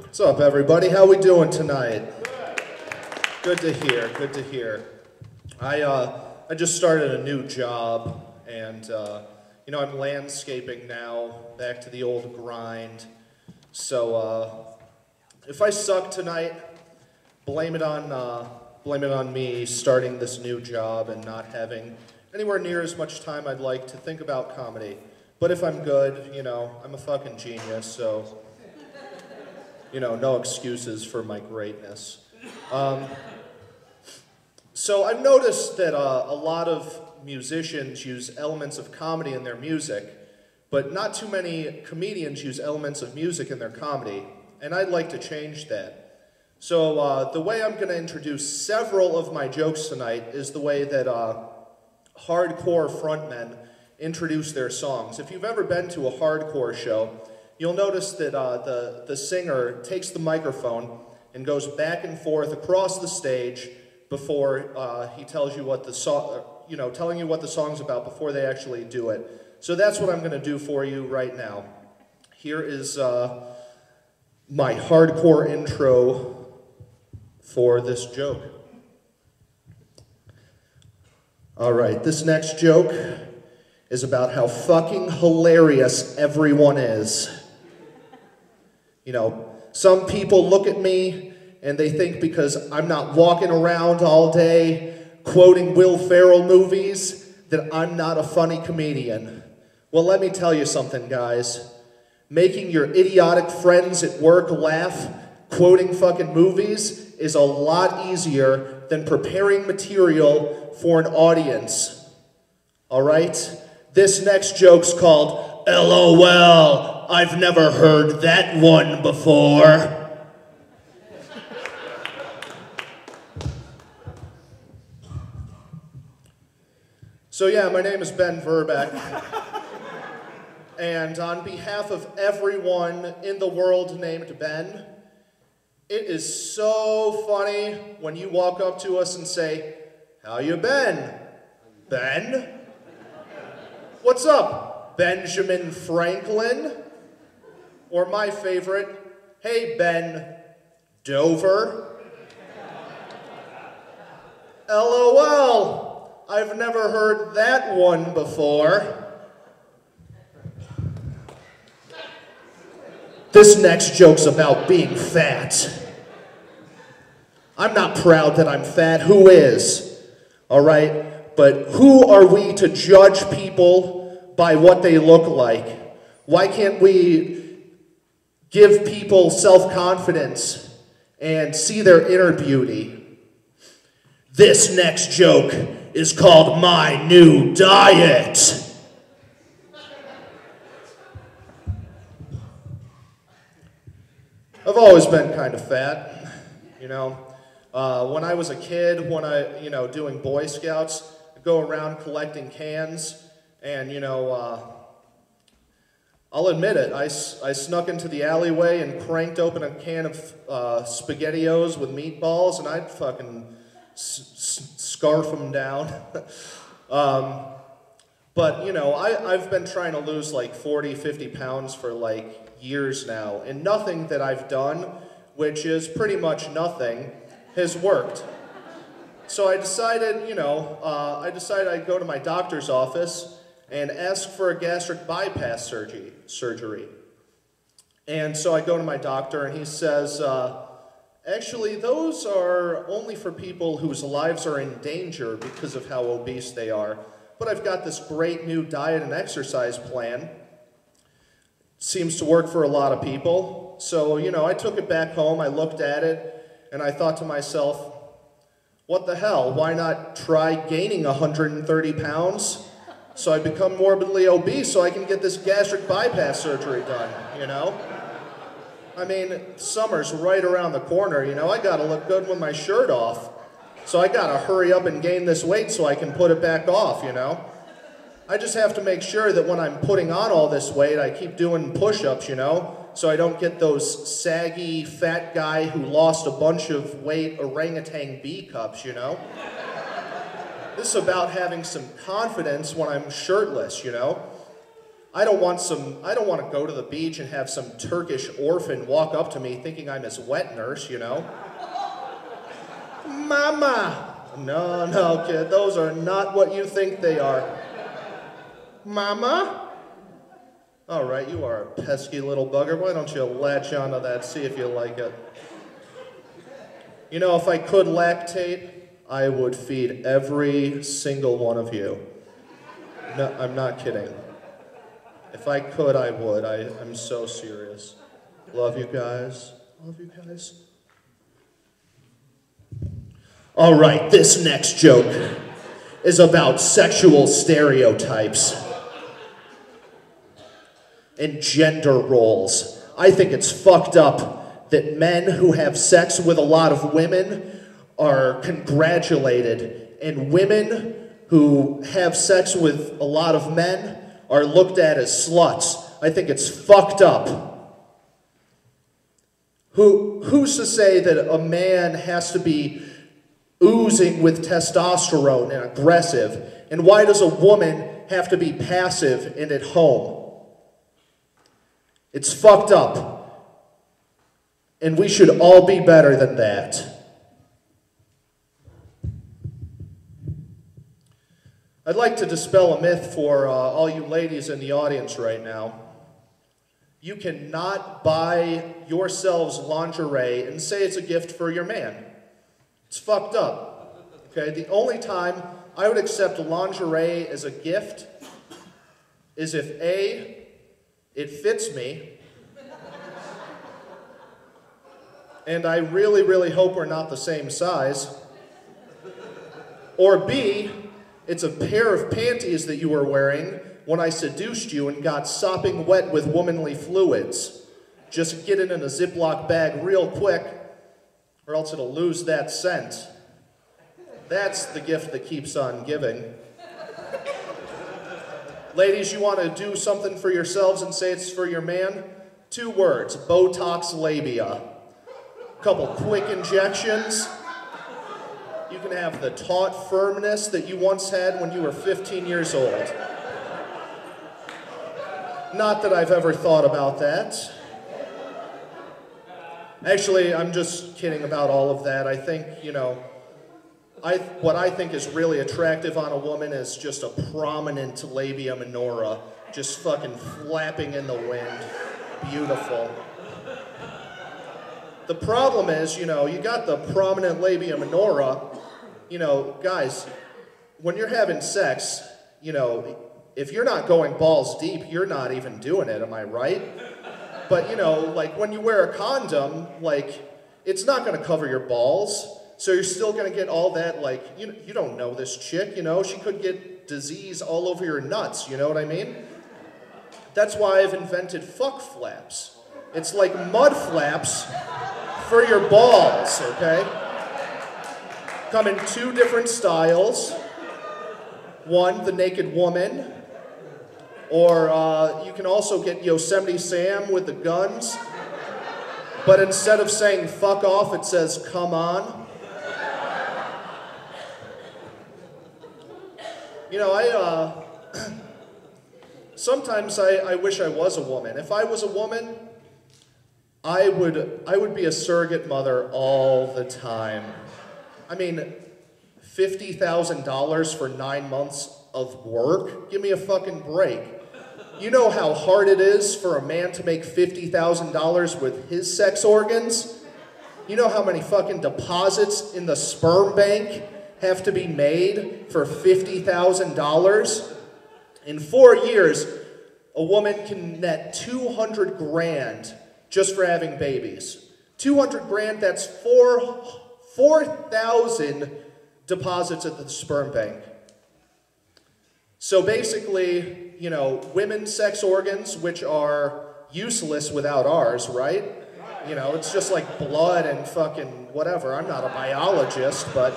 What's up, everybody? How we doing tonight? Good to hear. Good to hear. I just started a new job, and you know, I'm landscaping now, back to the old grind. So if I suck tonight, blame it on me starting this new job and not having anywhere near as much time I'd like to think about comedy. But if I'm good, you know, I'm a fucking genius, so you know, no excuses for my greatness. So I've noticed that a lot of musicians use elements of comedy in their music, but not too many comedians use elements of music in their comedy, and I'd like to change that. So the way I'm going to introduce several of my jokes tonight is the way that hardcore frontmen introduce their songs. If you've ever been to a hardcore show, you'll notice that the singer takes the microphone and goes back and forth across the stage before he tells you what the song, telling you what the song's about before they actually do it. So that's what I'm going to do for you right now. Here is my hardcore intro for this joke. All right, this next joke is about how fucking hilarious everyone is. You know, some people look at me and they think because I'm not walking around all day quoting Will Ferrell movies that I'm not a funny comedian. Well, let me tell you something, guys. Making your idiotic friends at work laugh quoting fucking movies is a lot easier than preparing material for an audience. All right? This next joke's called LOL. I've never heard that one before. So yeah, my name is Ben Verbeck. And on behalf of everyone in the world named Ben, it is so funny when you walk up to us and say, "How you been, Ben?" "What's up, Benjamin Franklin?" Or my favorite, "Hey, Ben Dover." LOL, I've never heard that one before. This next joke's about being fat. I'm not proud that I'm fat. Who is? All right? But who are we to judge people by what they look like? Why can't we give people self-confidence and see their inner beauty? This next joke is called My New Diet. I've always been kind of fat, you know. When I was a kid, when doing Boy Scouts, I'd go around collecting cans, and, I'll admit it, I snuck into the alleyway and cranked open a can of SpaghettiOs with meatballs, and I'd fucking scarf them down. But, I've been trying to lose like 40, 50 pounds for like years now, and nothing that I've done, which is pretty much nothing, has worked. So I decided, I'd go to my doctor's office and ask for a gastric bypass surgery. And so I go to my doctor and he says, actually, those are only for people whose lives are in danger because of how obese they are. But I've got this great new diet and exercise plan. Seems to work for a lot of people. So, I took it back home, I looked at it, and I thought to myself, what the hell, why not try gaining 130 pounds so I become morbidly obese so I can get this gastric bypass surgery done, I mean, summer's right around the corner, I gotta look good with my shirt off. So I gotta hurry up and gain this weight so I can put it back off, I just have to make sure that when I'm putting on all this weight, I keep doing push-ups, so I don't get those saggy, fat guy who lost a bunch of weight orangutan B cups, This is about having some confidence when I'm shirtless, I don't want to go to the beach and have some Turkish orphan walk up to me thinking I'm his wet nurse, you know? Mama! No, kid, those are not what you think they are. Mama? All right, you are a pesky little bugger. Why don't you latch onto that, see if you like it. You know, if I could lactate, I would feed every single one of you. No, I'm not kidding. If I could, I would. I'm so serious. Love you guys. Love you guys. All right, this next joke is about sexual stereotypes and gender roles. I think it's fucked up that men who have sex with a lot of women are congratulated, and women who have sex with a lot of men are looked at as sluts. I think it's fucked up. Who's to say that a man has to be oozing with testosterone and aggressive, and why does a woman have to be passive and at home? It's fucked up, and we should all be better than that. I'd like to dispel a myth for all you ladies in the audience right now. You cannot buy yourselves lingerie and say it's a gift for your man. It's fucked up. Okay, the only time I would accept lingerie as a gift is if A, it fits me, and I really, really hope we're not the same size, or B, it's a pair of panties that you were wearing when I seduced you and got sopping wet with womanly fluids. Just get it in a Ziploc bag real quick, or else it'll lose that scent. That's the gift that keeps on giving. Ladies, you want to do something for yourselves and say it's for your man? 2 words, Botox labia. A couple quick injections. You can have the taut firmness that you once had when you were 15 years old. Not that I've ever thought about that. Actually, I'm just kidding about all of that. I think, you know, what I think is really attractive on a woman is just a prominent labia minora, just fucking flapping in the wind. Beautiful. The problem is, you know, you got the prominent labia minora. You know, guys, when you're having sex, you know, if you're not going balls deep, you're not even doing it, am I right? But, you know, like when you wear a condom, like, it's not going to cover your balls, so you're still going to get all that, like, you don't know this chick, you know, she could get disease all over your nuts, you know what I mean? That's why I've invented fuck flaps. It's like mud flaps for your balls, okay? Come in 2 different styles. One, the naked woman, or you can also get Yosemite Sam with the guns, but instead of saying fuck off, it says come on. You know, sometimes I wish I was a woman. If I was a woman, I would be a surrogate mother all the time. I mean, $50,000 for 9 months of work? Give me a fucking break. You know how hard it is for a man to make $50,000 with his sex organs? You know how many fucking deposits in the sperm bank have to be made for $50,000? In 4 years, a woman can net 200 grand just for having babies. 200 grand, that's 4,000 deposits at the sperm bank. So basically, you know, women's sex organs, which are useless without ours, right? You know, it's just like blood and fucking whatever. I'm not a biologist, but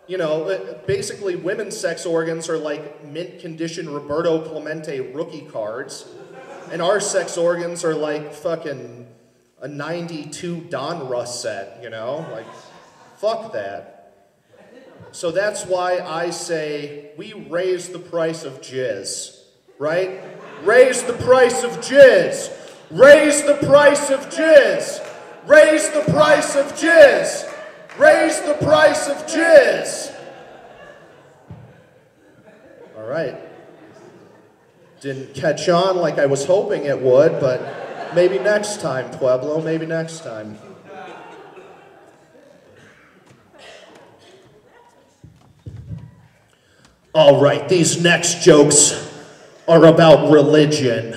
you know, basically women's sex organs are like mint condition Roberto Clemente rookie cards, and our sex organs are like fucking a 92 Donruss set, you know? Like, fuck that. So that's why I say we raise the price of jizz, right? Raise the price of jizz. Raise the price of jizz. Raise the price of jizz. Raise the price of jizz. All right. Didn't catch on like I was hoping it would, but maybe next time, Pueblo, maybe next time. All right, these next jokes are about religion.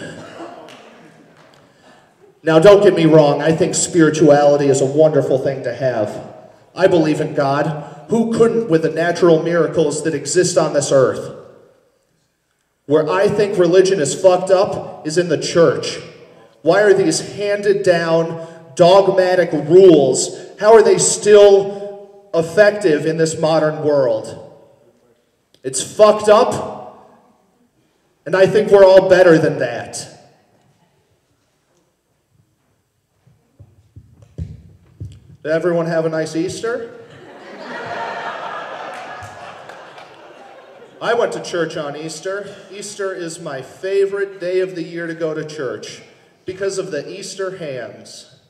Now, don't get me wrong, I think spirituality is a wonderful thing to have. I believe in God. Who couldn't with the natural miracles that exist on this earth? Where I think religion is fucked up is in the church. Why are these handed down dogmatic rules, how are they still effective in this modern world? It's fucked up, and I think we're all better than that. Did everyone have a nice Easter? I went to church on Easter. Easter is my favorite day of the year to go to church because of the Easter hams.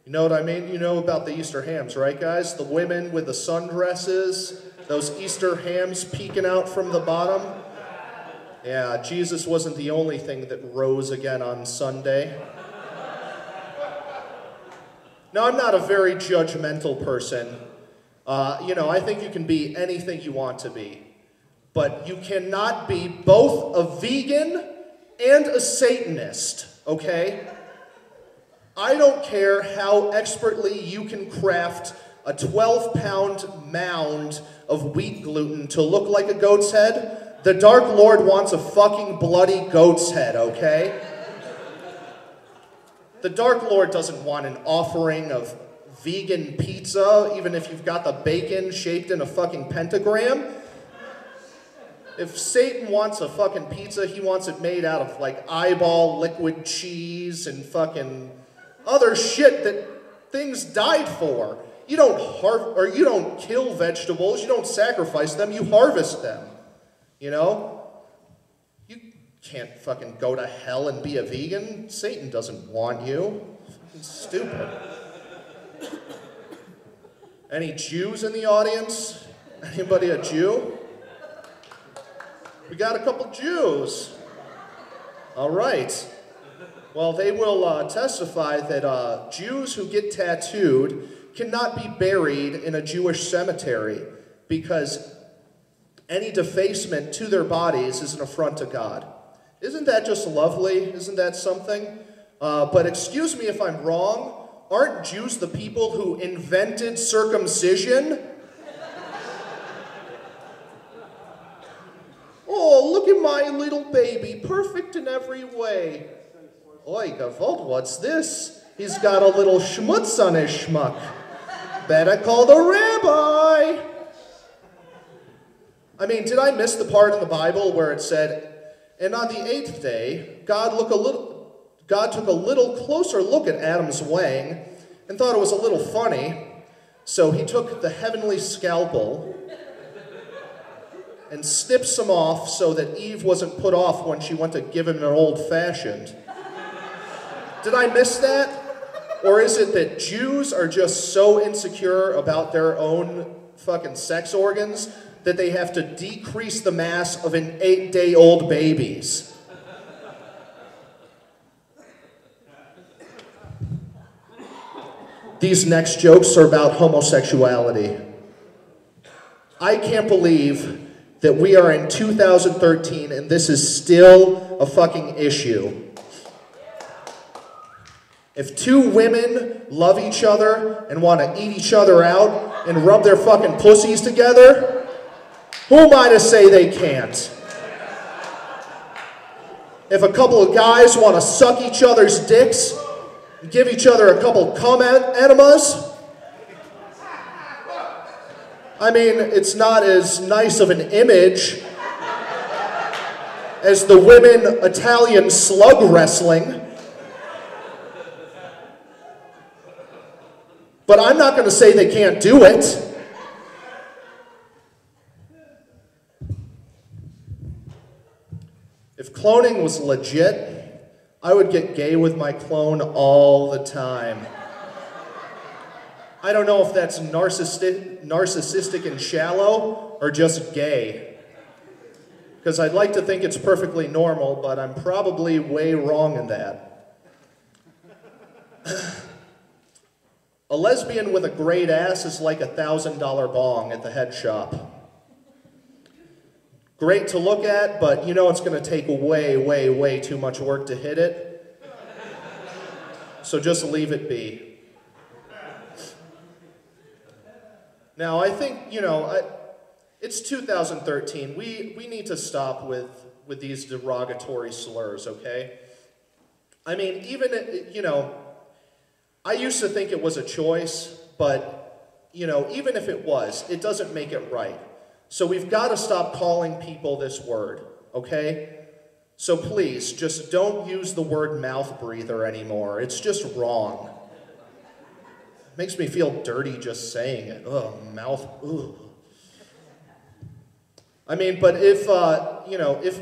You know what I mean? You know about the Easter hams, right, guys? The women with the sundresses, those Easter hams peeking out from the bottom. Yeah, Jesus wasn't the only thing that rose again on Sunday. Now, I'm not a very judgmental person. I think you can be anything you want to be. But you cannot be both a vegan and a Satanist, okay? I don't care how expertly you can craft a 12-pound mound of wheat gluten to look like a goat's head. The Dark Lord wants a fucking bloody goat's head, okay? The Dark Lord doesn't want an offering of vegan pizza, even if you've got the bacon shaped in a fucking pentagram. If Satan wants a fucking pizza, he wants it made out of like eyeball liquid cheese and fucking other shit that things died for. You don't kill vegetables, you don't sacrifice them, you harvest them. You know? You can't fucking go to hell and be a vegan. Satan doesn't want you. Fucking stupid. Any Jews in the audience? Anybody a Jew? We got a couple Jews. All right. Well, they will testify that Jews who get tattooed cannot be buried in a Jewish cemetery because any defacement to their bodies is an affront to God. Isn't that just lovely? Isn't that something? But excuse me if I'm wrong. Aren't Jews the people who invented circumcision? Oh, look at my little baby, perfect in every way. Oi, Gavolt, what's this? He's got a little schmutz on his schmuck. Better call the rabbi. I mean, did I miss the part in the Bible where it said, and on the 8th day, God took a little closer look at Adam's wang and thought it was a little funny, so he took the heavenly scalpel and snipped some off so that Eve wasn't put off when she went to give him an old-fashioned. Did I miss that? Or is it that Jews are just so insecure about their own fucking sex organs that they have to decrease the mass of an 8-day-old babies? These next jokes are about homosexuality. I can't believe that we are in 2013 and this is still a fucking issue. If two women love each other and want to eat each other out and rub their fucking pussies together, who am I to say they can't? If a couple of guys want to suck each other's dicks and give each other a couple cum enemas, I mean, it's not as nice of an image as the women Italian slug wrestling. But I'm not going to say they can't do it. If cloning was legit, I would get gay with my clone all the time. I don't know if that's narcissistic and shallow or just gay. Because I'd like to think it's perfectly normal, but I'm probably way wrong in that. A lesbian with a great ass is like a $1,000 bong at the head shop. Great to look at, but you know it's going to take way, way, way too much work to hit it. So just leave it be. Now, I think, you know, it's 2013. We need to stop with these derogatory slurs, okay? I mean, even, you know, I used to think it was a choice, but, you know, even if it was, it doesn't make it right. So we've got to stop calling people this word, okay? So please, just don't use the word mouth breather anymore. It's just wrong. It makes me feel dirty just saying it. Ugh, mouth, ugh. I mean, but if, you know, if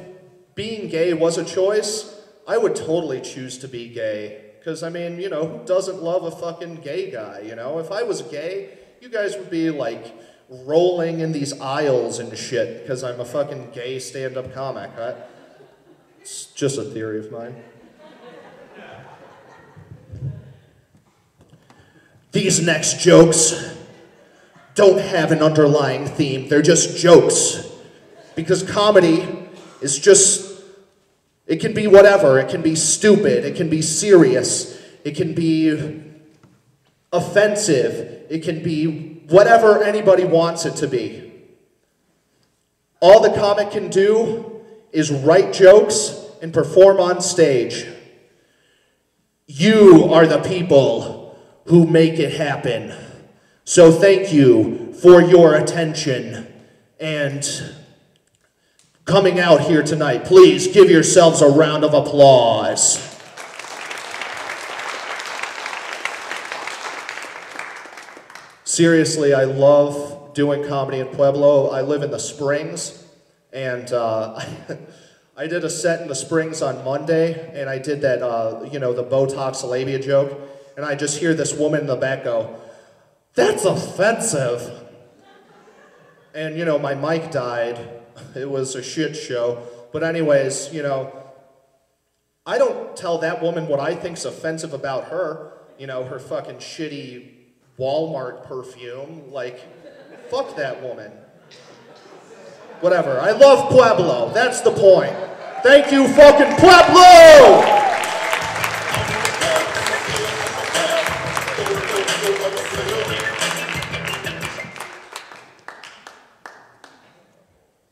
being gay was a choice, I would totally choose to be gay. Because, I mean, you know, who doesn't love a fucking gay guy, you know? If I was gay, you guys would be, like, rolling in these aisles and shit because I'm a fucking gay stand-up comic. It's just a theory of mine. These next jokes don't have an underlying theme. They're just jokes. Because comedy is just, it can be whatever. It can be stupid. It can be serious. It can be offensive. It can be whatever anybody wants it to be. All the comic can do is write jokes and perform on stage. You are the people who make it happen. So thank you for your attention and coming out here tonight. Please give yourselves a round of applause. Seriously, I love doing comedy in Pueblo. I live in the Springs, and I did a set in the Springs on Monday, and I did that, you know, the Botox labia joke, and I just hear this woman in the back go, "That's offensive." And, you know, my mic died. It was a shit show. But anyways, you know, I don't tell that woman what I think's offensive about her. You know, her fucking shitty Walmart perfume. Like, fuck that woman. Whatever. I love Pueblo. That's the point. Thank you, fucking Pueblo!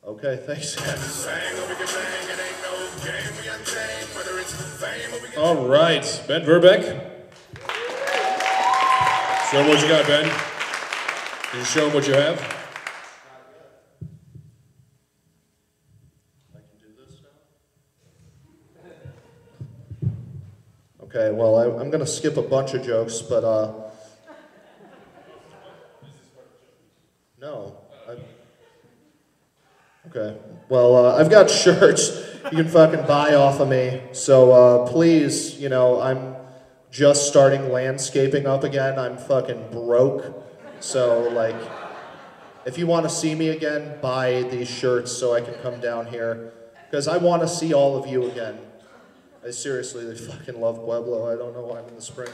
Okay, thanks. All right, Ben Verbeck. Show him what you got, Ben. Can you show him what you have? I can do this now. Okay, well, I'm going to skip a bunch of jokes, but, no. Okay, well, I've got shirts you can fucking buy off of me, so please, you know, I'm just starting landscaping up again. I'm fucking broke, so, like, if you want to see me again, buy these shirts so I can come down here, because I want to see all of you again. I seriously fucking love Pueblo. I don't know why I'm in the spring.